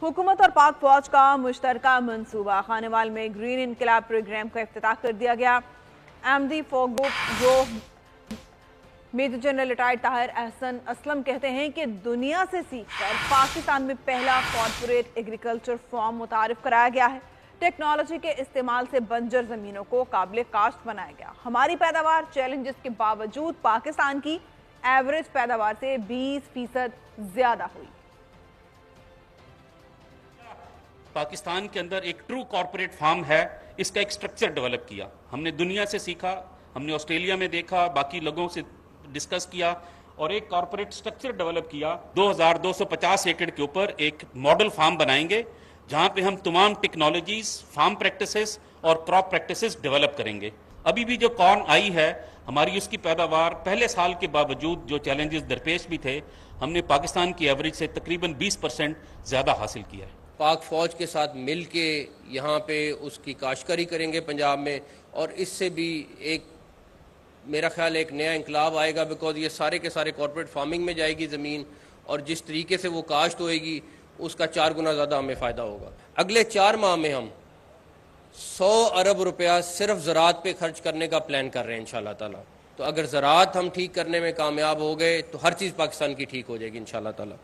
हुकूमत और पाक फौज का मुश्तरका मंसूबा खानेवाल में ग्रीन इनकलाब प्रोग्राम का इफ्तिताह कर दिया गया। एमडी फोगो जो major general retired Tahir Ahsan Aslam कहते हैं कि दुनिया से सीखकर पाकिस्तान में पहला कॉर्पोरेट एग्रीकल्चर फार्म मुतारिफ कराया गया है। टेक्नोलॉजी के इस्तेमाल से बंजर जमीनों को काबिल काश्त बनाया गया। हमारी पैदावार चैलेंजेस के बावजूद पाकिस्तान की एवरेज पैदावार से 20% ज्यादा हुई। पाकिस्तान के अंदर एक ट्रू कॉर्पोरेट फार्म है, इसका एक स्ट्रक्चर डेवलप किया। हमने दुनिया से सीखा, हमने ऑस्ट्रेलिया में देखा, बाकी लोगों से डिस्कस किया और एक कॉर्पोरेट स्ट्रक्चर डेवलप किया। 2250 एकड़ के ऊपर एक मॉडल फार्म बनाएंगे जहां पे हम तमाम टेक्नोलॉजीज, फार्म प्रैक्टिसेस और क्रॉप प्रैक्टिसेस डेवलप करेंगे। अभी भी जो कॉर्न आई है हमारी, उसकी पैदावार पहले साल के बावजूद जो चैलेंजेस दरपेश भी थे, हमने पाकिस्तान की एवरेज से तकरीबन 20% ज्यादा हासिल किया है। पाक फौज के साथ मिल के यहाँ पे उसकी काश्तकारी करेंगे पंजाब में, और इससे भी एक मेरा ख्याल एक नया इंकलाब आएगा, बिकॉज ये सारे के सारे कॉर्पोरेट फार्मिंग में जाएगी ज़मीन, और जिस तरीके से वो काश्त होएगी उसका 4 गुना ज़्यादा हमें फ़ायदा होगा। अगले 4 माह में हम 100 अरब रुपया सिर्फ ज़राअत पे खर्च करने का प्लान कर रहे हैं इंशाल्लाह ताला। तो अगर ज़राअत हम ठीक करने में कामयाब हो गए तो हर चीज़ पाकिस्तान की ठीक हो जाएगी इंशाल्लाह ताला।